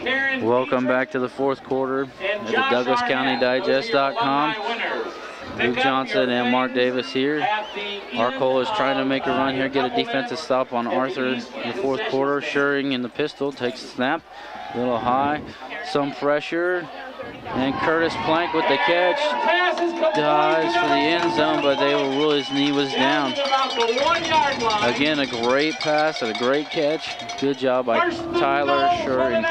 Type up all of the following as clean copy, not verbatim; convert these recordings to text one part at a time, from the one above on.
Welcome back to the fourth quarter at the DouglasCountyDigest.com. Luke Johnson and Mark Davis here. Arcola is trying to make a run here, get a defensive stop on Arthur in the fourth quarter. Schuring in the pistol, takes a snap, a little high, some pressure. And Curtis Plank with the catch, dives for the end zone, but his knee was down. Again, a great pass and a great catch. Good job by Tyler Schuring.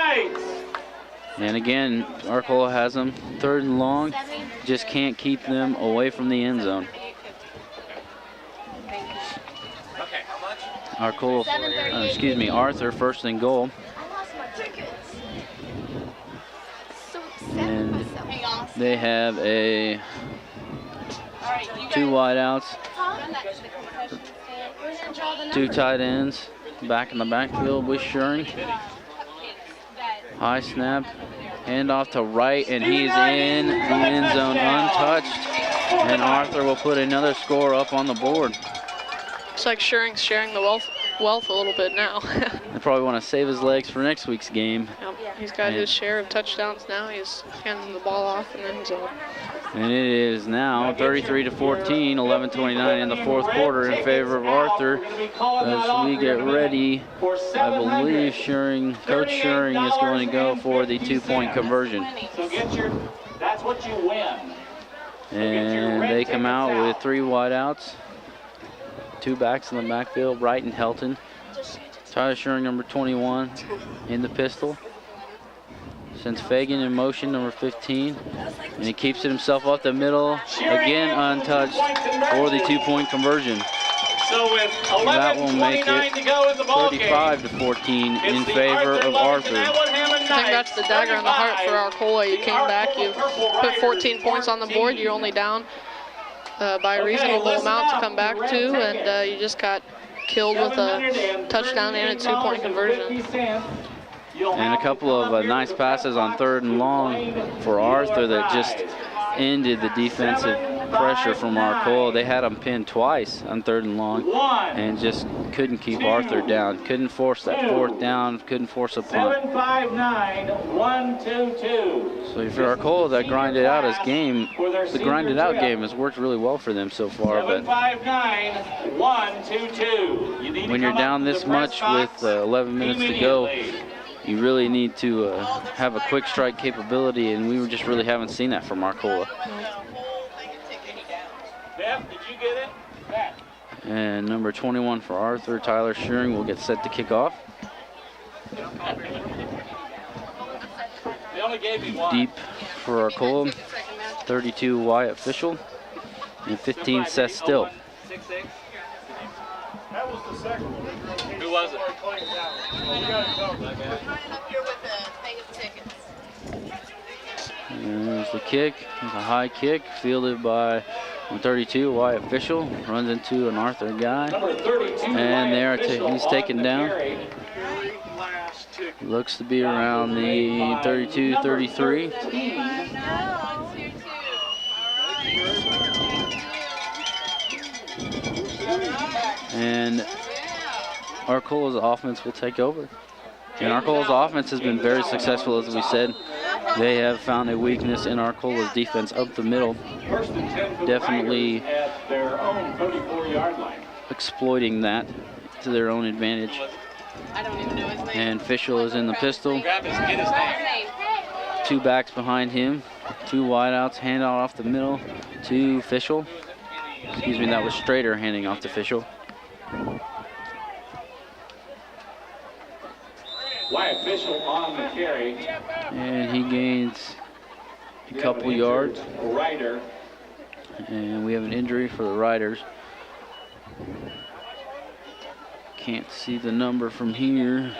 And again, Arcola has them 3rd and long, just can't keep them away from the end zone. Arthur 1st and goal. And they have two wideouts, 2 tight ends back in the backfield with Schuring. High snap, handoff to Wright, and he's in the end zone untouched. And Arthur will put another score up on the board. Looks like Schuring's sharing the wealth a little bit now. They probably want to save his legs for next week's game. Yep. He's got his share of touchdowns now. He's handing the ball off in the end zone. And it is now 33-14, 11:29 in the fourth quarter in favor of Arthur. As we get ready, I believe Coach Schuring is going to go for the 2-point conversion. That's what you win. And they come out with 3 wideouts, 2 backs in the backfield, Wright and Helton. Tyler Schuring, number 21, in the pistol. Sends Fagan in motion, number 15. And he keeps it himself up the middle, again untouched for the 2-point conversion. So with that will make it to go in the ball 35-14 in favor of Arthur. I think that's the dagger in the heart for Arcola. You came back, you put 14 points on the board, you're only down by a reasonable amount to come back to, and you just got killed with a touchdown and a 2-point conversion. And a couple of nice passes on 3rd and long for Arthur that just ended the defensive pressure from Arcola. They had him pinned twice on 3rd and long and just couldn't keep Arthur down. Couldn't force that 4th down, couldn't force a punt. 7-5-9-1-2-2. So for Arcola, that grinded out his game, the grinded out game has worked really well for them so far. But 7-5-9-1-2-2. when you're down this much with 11 minutes to go, you really need to have a quick strike capability, and we just really haven't seen that from Arcola. Beth, did you get it? And number 21 for Arthur, Tyler Schuring, will get set to kick off. They only gave me 1. Deep for Arcola, 32 Wyatt Fischel, and 15 Seth Still. 6-6. That was the second one. Who was it? And there's the kick, there's a high kick, fielded by 32 Wyatt Fischel, runs into an Arthur guy, and there he's taken down. Looks to be around the 32-33. And Arcola's offense will take over. And Arcola's offense has been very successful, as we said. They have found a weakness in Arcola's defense up the middle. Definitely exploiting that to their own advantage. And Fischel is in the pistol. 2 backs behind him, 2 wideouts, hand out off the middle to Fischel. Excuse me, that was Strader handing off to Fischel. Wyatt Fischel on the carry. And he gains a couple yards. Ryder. And we have an injury for the Riders. Can't see the number from here.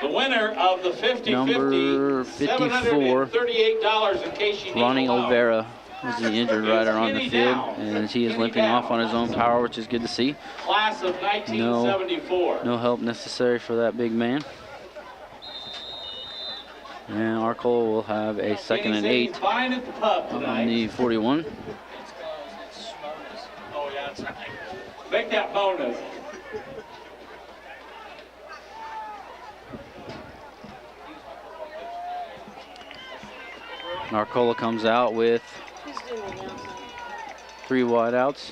The winner of the 50-50, number 54, $38 in case you need Ronnie Olvera is the injured rider on the field, and he is limping off on his own power, which is good to see. Class of 1974. No help necessary for that big man. And Arcola will have a 2nd and 8 on the 41. Oh, yeah, make that bonus. Arcola comes out with 3 wideouts.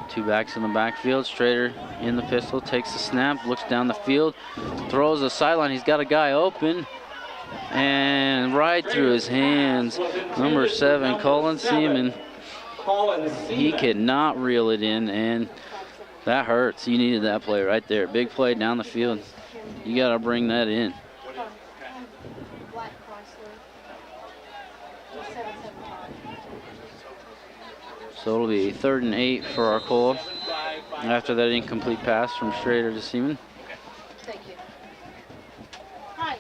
2 backs in the backfield. Strader in the pistol, takes the snap, looks down the field, throws a sideline. He's got a guy open, and right through his hands, number 7, Colin Seaman. He could not reel it in, and that hurts. You needed that play right there. Big play down the field. You got to bring that in. So it'll be 3rd and 8 for Arcola after that incomplete pass from Strader to Seaman. Thank you. Hi.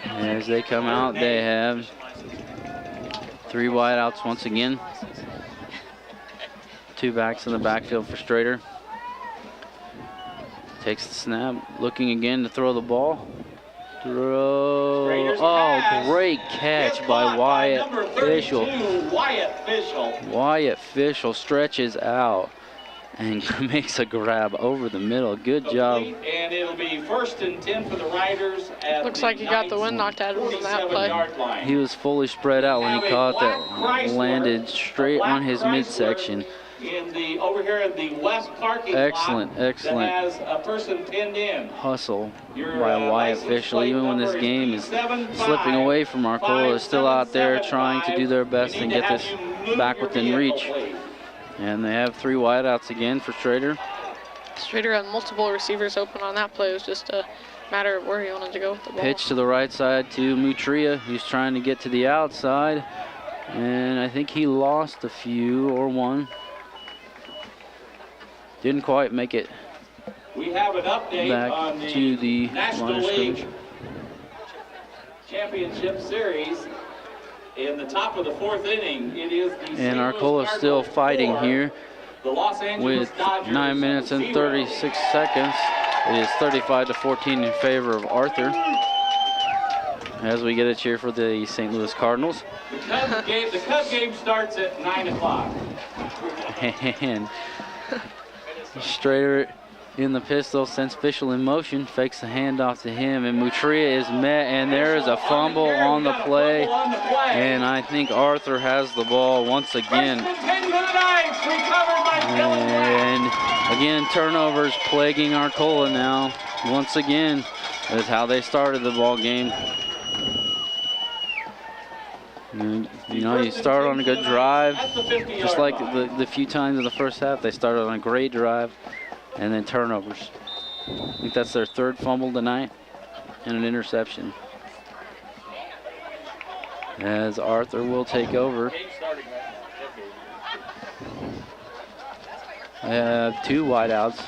As they come out, they have 3 wideouts once again. 2 backs in the backfield for Strader. Takes the snap, looking again to throw the ball. Oh, great catch by Wyatt Fishel. Wyatt Fishel stretches out and makes a grab over the middle. Good job. And it'll be 1st and 10 for the Riders. Looks like he got the wind knocked out of him from that play. He was fully spread out when he caught that. Landed straight on his midsection. Over here in the west parking excellent lot that has a person pinned in. Hustle by Wyatt Fishel. Even when this game is slipping away from Arcola, is still out there trying to do their best and get this back within reach. And they have 3 wideouts again for Strader. Strader had multiple receivers open on that play. It was just a matter of where he wanted to go with the ball. Pitch to the right side to Mutria, who's trying to get to the outside. And I think he lost a few or one. Didn't quite make it we have an update back on the to the National League Championship Series. In the top of the 4th inning, it is the and Arcola still fighting here with 9 minutes and 36 seconds. It is 35-14 in favor of Arthur. As we get a cheer for the St. Louis Cardinals. The Cub game starts at 9 o'clock. And Strader in the pistol, sends Fishel in motion, fakes the handoff to him, and Mutria is met, and there is a fumble on the play, and I think Arthur has the ball once again. And again, turnovers plaguing Arcola now. Once again, is how they started the ball game. And, you know, you start on a good drive, just like the few times in the first half. They started on a great drive, and then turnovers. I think that's their 3rd fumble tonight, and an interception. As Arthur will take over. 2 wideouts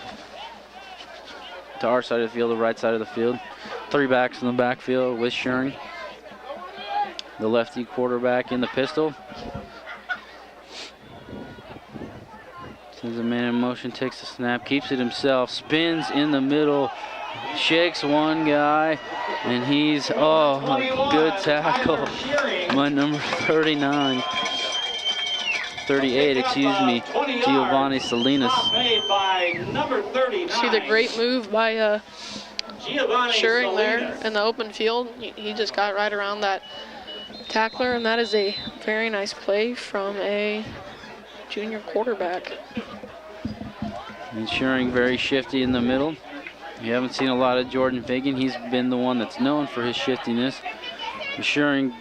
to our side of the field, the right side of the field. 3 backs in the backfield with Schuring. The lefty quarterback in the pistol. Sends a man in motion, takes the snap, keeps it himself, spins in the middle, shakes one guy, and he's, good tackle by number 38, Giovanni Salinas. See the great move by Schuring there in the open field. He just got right around that tackler, and that is a very nice play from a junior quarterback. And Schuring very shifty in the middle. You haven't seen a lot of Jordan Fagan. He's been the one that's known for his shiftiness. Schuring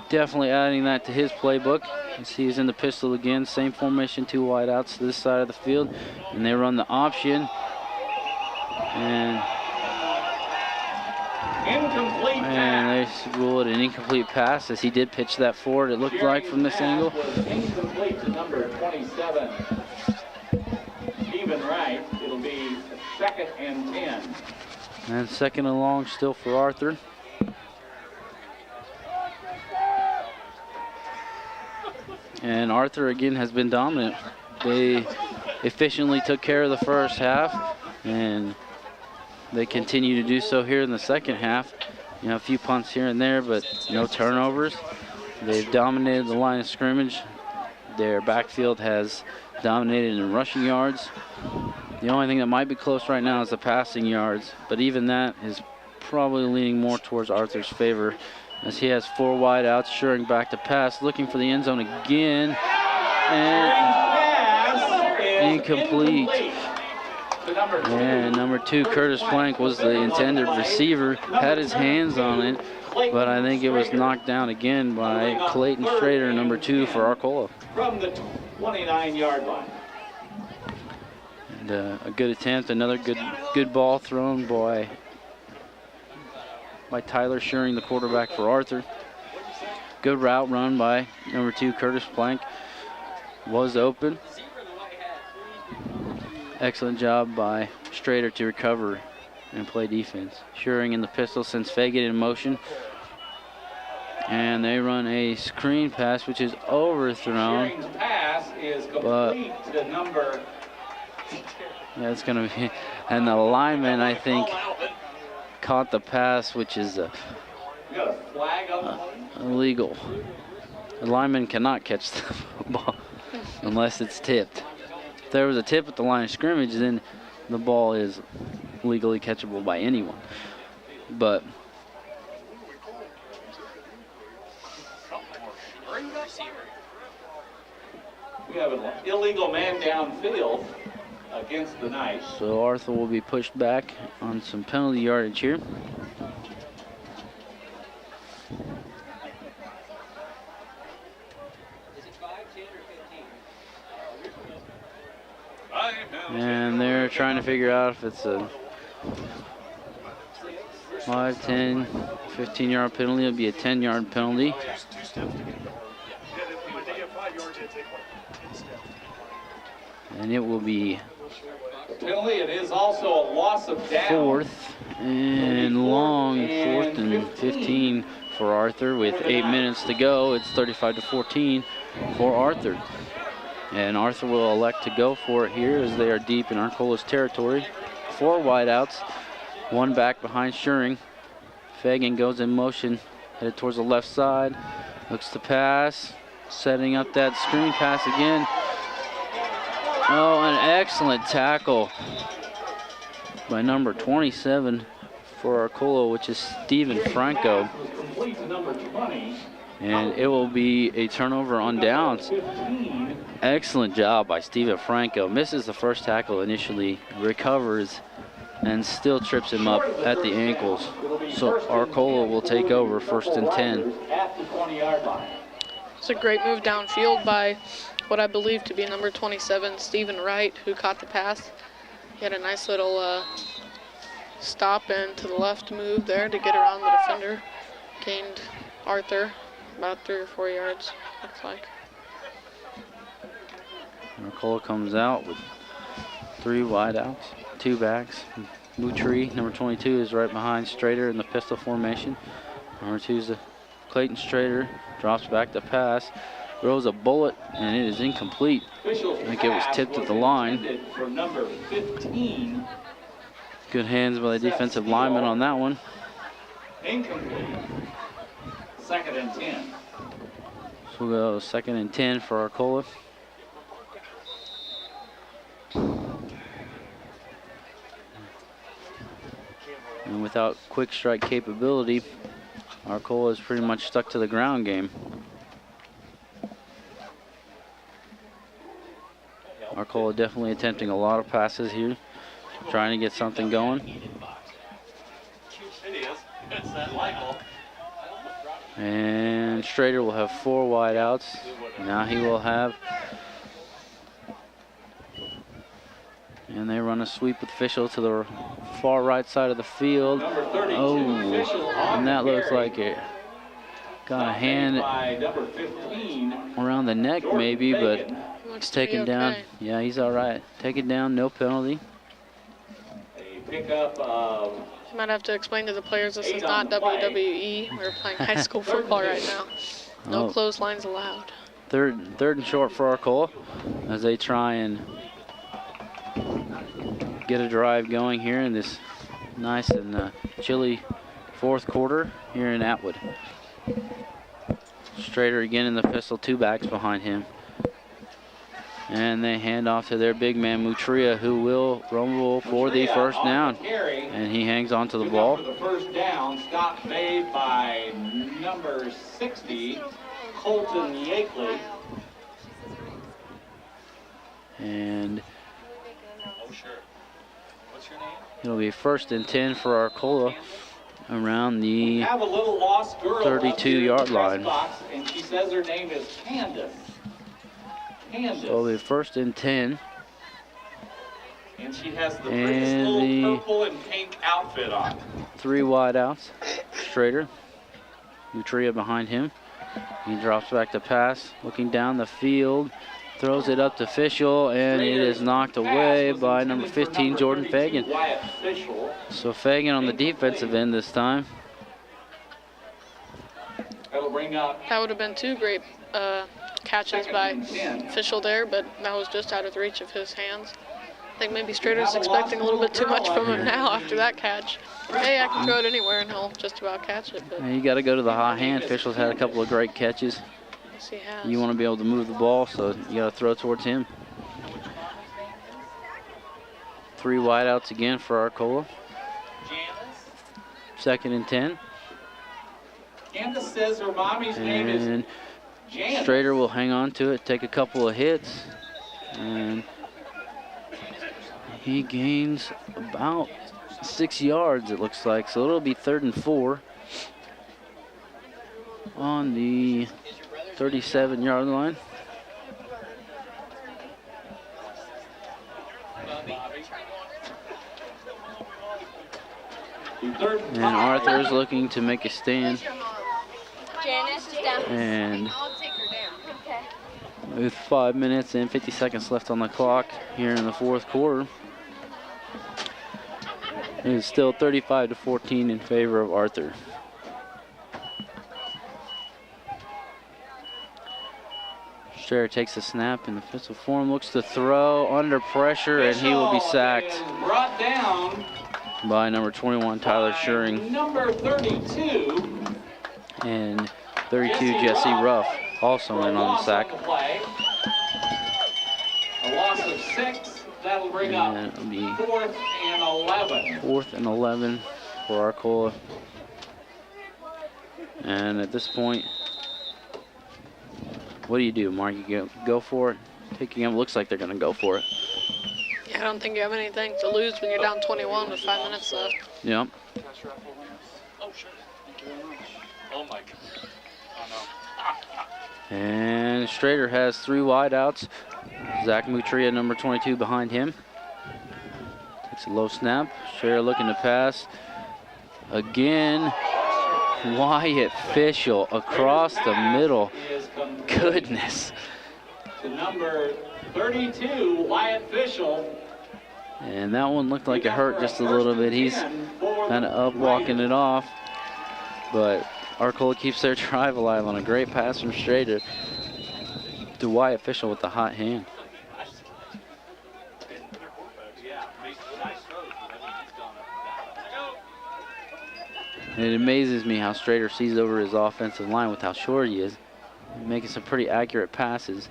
definitely adding that to his playbook. You see he's in the pistol again. Same formation, 2 wideouts to this side of the field. And they run the option. And they rule it an incomplete pass, as he did pitch that forward, it looked like, from this angle. Incomplete to number 27. Stephen Wright. It'll be 2nd and 10. And 2nd and long still for Arthur. And Arthur again has been dominant. They efficiently took care of the first half, and they continue to do so here in the second half. You know, a few punts here and there, but no turnovers. They've dominated the line of scrimmage. Their backfield has dominated in rushing yards. The only thing that might be close right now is the passing yards, but even that is probably leaning more towards Arthur's favor as he has 4 wide outs, Schuring back to pass, looking for the end zone again, and incomplete. And number 2, Curtis Plank, was the intended receiver, had his hands on it, but I think it was knocked down again by Clayton Strader, number 2 for Arcola. From the 29-yard line. And a good attempt, another good ball thrown by Tyler Schuring, the quarterback for Arthur. Good route run by number 2, Curtis Plank. Was open. Excellent job by Strader to recover and play defense. Schuring in the pistol sends Fagan in motion. And they run a screen pass, which is overthrown. Schuring's pass is complete to number. Yeah, it's going to be. And the lineman, I think, caught the pass, which is We got a flag on the play? illegal. The lineman cannot catch the ball unless it's tipped. If there was a tip at the line of scrimmage, then the ball is legally catchable by anyone. But we have an illegal man downfield against the Knights. so Arthur will be pushed back on some penalty yardage here. And they're trying to figure out if it's a 5, 10, 15-yard penalty. It'll be a 10-yard penalty. And it will be Penalty, it is also a loss of down. 4th and long, 4th and 15 for Arthur with 8 minutes to go. It's 35-14 for Arthur. And Arthur will elect to go for it here as they are deep in Arcola's territory. 4 wideouts, 1 back behind Schuring. Fagan goes in motion, headed towards the left side. Looks to pass, setting up that screen pass again. Oh, an excellent tackle by number 27 for Arcola, which is Steven Franco. And it will be a turnover on downs. Excellent job by Steven Franco. Misses the first tackle initially, recovers, and still trips him up at the ankles. So Arcola will take over 1st and 10. It's a great move downfield by what I believe to be number 27, Stephen Wright, who caught the pass. He had a nice little stop and to the left move there to get around the defender. Gained Arthur about 3 or 4 yards, looks like. Arcola comes out with 3 wideouts, 2 backs. Boutry, number 22, is right behind Strader in the pistol formation. Number 2 is Clayton Strader, drops back to pass, throws a bullet, and it is incomplete. I think it was tipped at the line. For number 15. Good hands by the defensive lineman on that one. Incomplete. 2nd and 10. So we'll go 2nd and 10 for Arcola. And without quick strike capability, Arcola is pretty much stuck to the ground game. Arcola definitely attempting a lot of passes here, trying to get something going. And Strader will have 4 wideouts. Now he will have, and they run a sweep with Fischel to the far right side of the field. Oh, and that looks like it got a hand around the neck maybe, but it's taken down. Yeah, he's all right. Taken down, no penalty. A pickup of. Might have to explain to the players this is not WWE. We're playing high school football right now. No clotheslines allowed. Third and short for Arcola as they try and get a drive going here in this nice and chilly 4th quarter here in Atwood. Strader again in the pistol, 2 backs behind him. And they hand off to their big man, Mutria, who will rumble for the first down. And he hangs on to the ball. For the first down, stop made by number 60, Colton Yakeley. And Oh, sure. What's your name? it'll be 1st and 10 for Arcola around the Have a little lost girl 32-yard line. Box, and she says her name is Candace. Candace. So it'll be 1st and 10. And she has the And prettiest little the purple and pink outfit on. 3 wideouts. Strader. Mutria behind him. He drops back to pass. Looking down the field. Throws it up to Fischel, and it is knocked away by number 15, Jordan Fagan. So Fagan on the defensive end this time. That'll bring up That would have been 2 great catches by Fischel there, but that was just out of the reach of his hands. I think maybe Strader's expecting a little bit too much from him now after that catch. Hey, I can throw it anywhere and he'll just about catch it. But And you got to go to the hot hand. Fischel's had a couple of great catches. yes, he has. You want to be able to move the ball, so you got to throw towards him. 3 wideouts again for Arcola. 2nd and 10. Candace says her mommy's name is And Janice. Strader will hang on to it, take a couple of hits, and he gains about 6 yards, it looks like. So it'll be 3rd and 4 on the 37-yard line. And Arthur's looking to make a stand. Janice is down. And I'll take her down. Okay. with 5 minutes and 50 seconds left on the clock here in the 4th quarter, it is still 35-14 in favor of Arthur. Strader takes a snap in the pistol form, looks to throw under pressure, and he will be sacked Brought down by number 21, Tyler by Schuring, number 32. and 32, Jesse Ruff, also in on the sack. Play. A loss of 6. That'll bring up And it'll be 4th and 11. 4th and 11 for Arcola. And at this point, what do you do, Mark? You go for it? Taking him, looks like they're going to go for it. Yeah, I don't think you have anything to lose when you're down 21 with 5 minutes left. Yep. Oh, sure. Thank you very much. Oh, my God. Oh, no. And Strader has 3 wideouts. Zach Mutria, number 22, behind him. Takes a low snap. Strader looking to pass. Again, Wyatt Fischel across the middle. Goodness. To number 32, Wyatt Fischel. And that one looked like it hurt just a little bit. He's kind of up walking it off. But Arcola keeps their drive alive on a great pass from Strader to Wyatt Fischel with the hot hand. And it amazes me how Strader sees over his offensive line with how short he is. Making some pretty accurate passes.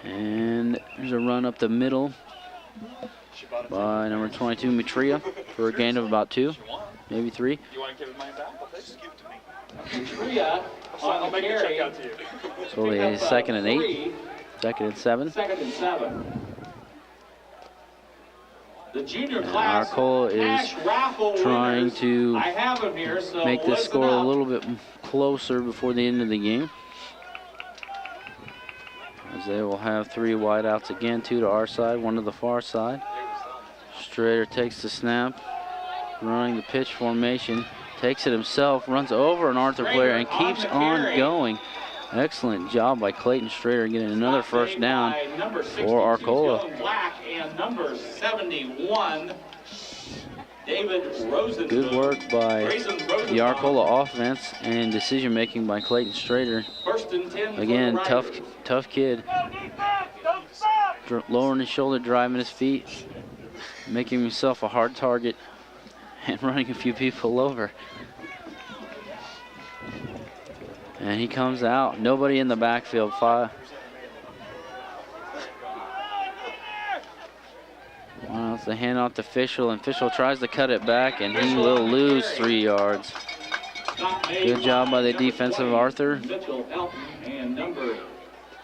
And there's a run up the middle by number 22, Mutria, for a gain of about 2, maybe 3. You want to give it mine back? Okay, just give it to me. Tria I'll make a check out to you. So it'll be 2nd and 8, 2nd and 7. 2nd and 7. The junior And class Arcola is cash raffle trying winners. to I have them here, so make this listen score a up. little bit closer before the end of the game, as they will have 3 wideouts again, 2 to our side, 1 to the far side. Strader takes the snap, running the pitch formation, takes it himself, runs over an Arthur player, and keeps on going. Excellent job by Clayton Strader getting another first down for Arcola. Black and number 71, David Rosen. Good work by the Arcola offense and decision making by Clayton Strader. 1st and 10 for Again, the tough kid. Lowering his shoulder, driving his feet, making himself a hard target, and running a few people over. And he comes out. Nobody in the backfield. Well, it's the handoff to Fischel, and Fischel tries to cut it back, and he will lose 3 yards. Good job by the defensive Arthur.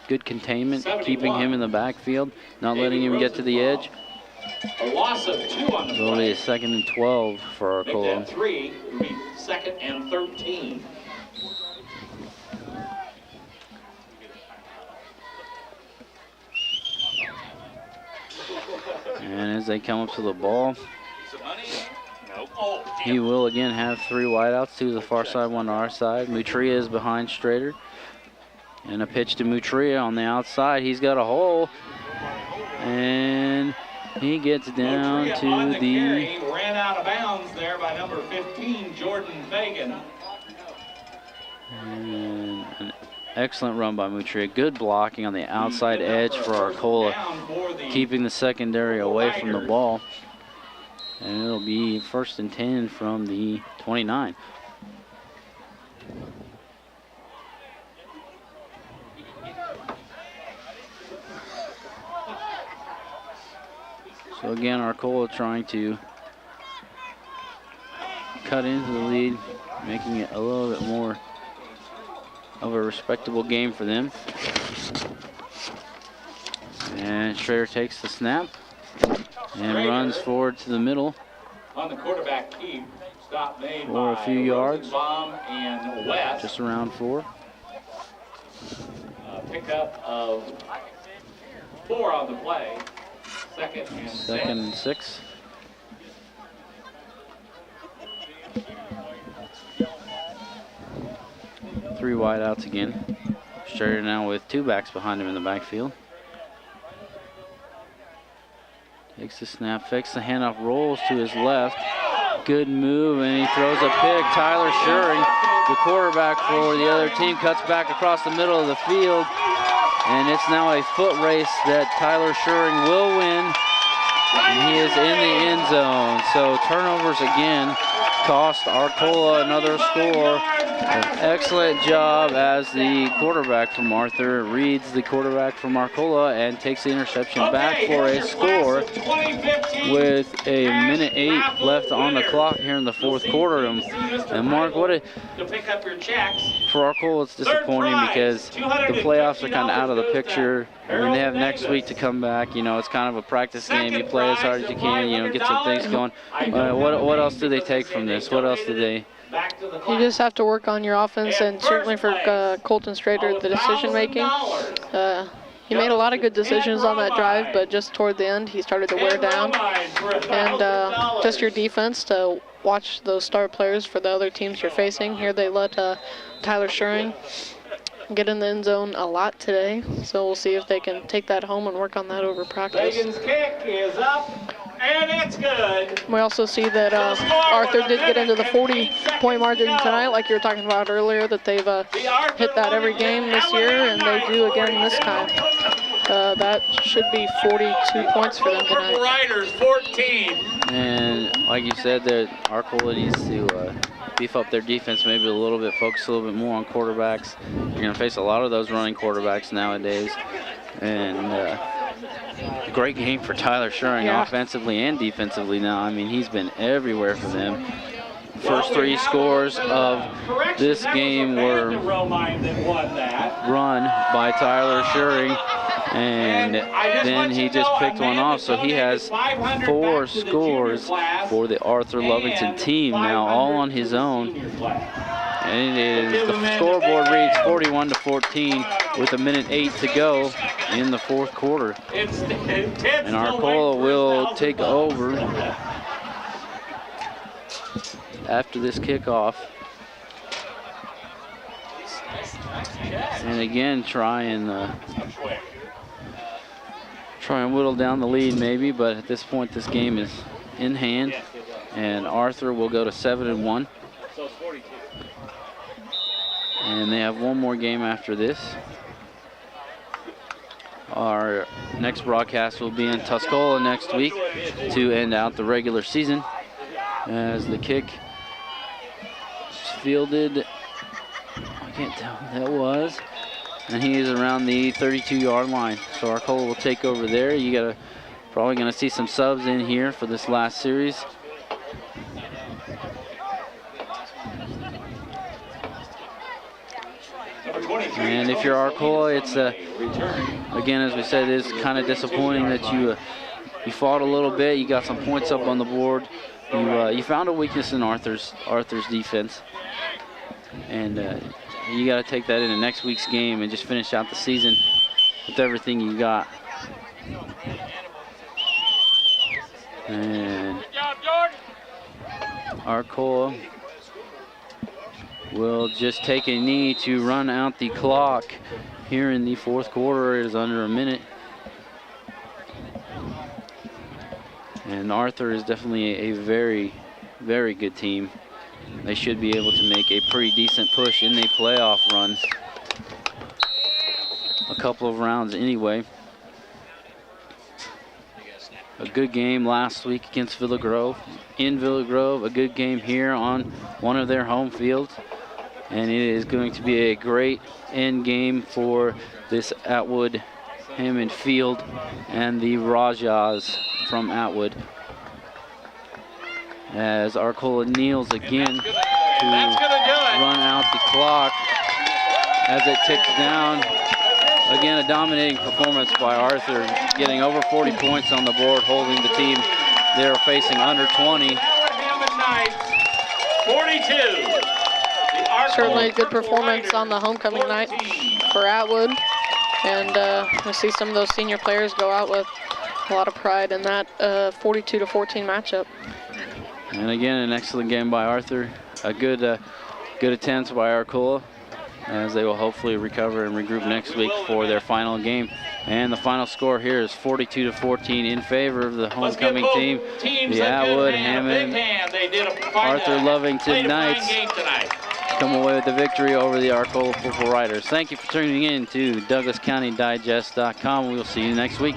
Good containment, keeping him in the backfield, not letting him get to the edge. A loss of 2 on the play. Only a 2nd and 12 for Arcola. Make that 3, it'll be 2nd and 13. And as they come up to the ball, he will again have 3 wideouts, 2 to the far side, 1 to our side. Mutria is behind Strader. And a pitch to Mutria on the outside. He's got a hole. And he gets down to the... Ran out of bounds there by number 15, Jordan Fagan. And an excellent run by Mutria. Good blocking on the outside edge for Arcola, keeping the secondary away from the ball. And it'll be 1st and 10 from the 29. So again, Arcola trying to cut into the lead, making it a little bit more of a respectable game for them. And Schrader takes the snap and runs forward to the middle. On the quarterback keep, stop made for a few yards. And West. Just around 4. Pickup of 4 on the play. 2nd and 6. Three wideouts again. Strader now with 2 backs behind him in the backfield. Takes the snap, fakes the handoff, rolls to his left. Good move, and he throws a pick. Tyler Schuring, the quarterback for the other team, cuts back across the middle of the field. And it's now a foot race that Tyler Schuring will win. And he is in the end zone. So turnovers again cost Arcola another score. An excellent job as the quarterback from Arthur reads the quarterback from Arcola and takes the interception back for a score with a 1:08 left on the clock here in the 4th quarter. And Mark, for Arcola, it's disappointing because the playoffs are kind of out of the picture. I mean, they have next week to come back. You know, it's kind of a practice game. You play as hard as you can, you know, get some things going. What else do they take from this? What else do they... You just have to work on your offense, and certainly for Colton Strader, the decision making. He made a lot of good decisions on that drive, but just toward the end, he started to wear down. And just your defense to watch those star players for the other teams you're facing. Here they let Tyler Schuring get in the end zone a lot today, so we'll see if they can take that home and work on that over practice. Fagan's kick is up. And it's good. We also see that Arthur did get into the 40-point margin tonight, like you were talking about earlier, that they've hit that every game this year, and they do again this time. That should be 42 points for them tonight. Riders, 14. And like you said, Arcola needs to beef up their defense maybe a little bit, focus a little bit more on quarterbacks. You're going to face a lot of those running quarterbacks nowadays. And great game for Tyler Schuring, offensively and defensively now. I mean, he's been everywhere for them. First 3 scores of this game were run by Tyler Schuring, and then he just picked one off. So he has 4 scores for the Arthur Lovington team now, all on his own. And it is, the scoreboard reads 41-14 with a 1:08 to go in the 4th quarter. And Arcola will take over after this kickoff. And again, try and whittle down the lead maybe, but at this point this game is in hand. And Arthur will go to 7-1. And they have one more game after this. Our next broadcast will be in Tuscola next week to end out the regular season, as the kick is fielded. I can't tell who that was. And he is around the 32-yard line. So Arcola will take over there. You got to Probably going to see some subs in here for this last series. And if you're Arcola, it's again, as we said, it's kind of disappointing that you fought a little bit. You got some points up on the board. You found a weakness in Arthur's defense, and you got to take that into next week's game and just finish out the season with everything you got. And Arcola will just take a knee to run out the clock here in the fourth quarter. It is under a minute. And Arthur is definitely a very, very good team. They should be able to make a pretty decent push in the playoff run. A couple of rounds anyway. A good game last week against Villa Grove. In Villa Grove, a good game here on one of their home fields. And it is going to be a great end game for this Atwood Hammond Field and the Rajas from Atwood. As Arcola kneels again to run out the clock as it ticks down. Again, a dominating performance by Arthur, getting over 40 points on the board, holding the team. They're facing under 20. 42. Certainly a good performance on the homecoming night for Atwood. And we see some of those senior players go out with a lot of pride in that 42-14 matchup. And again, an excellent game by Arthur. A good attempt by Arcola, as they will hopefully recover and regroup next week for their final game. And the final score here is 42-14 in favor of the homecoming team. The Atwood Hammond Arthur Lovington Knights come away with the victory over the Arcola Football Riders. Thank you for tuning in to DouglasCountyDigest.com. We'll see you next week.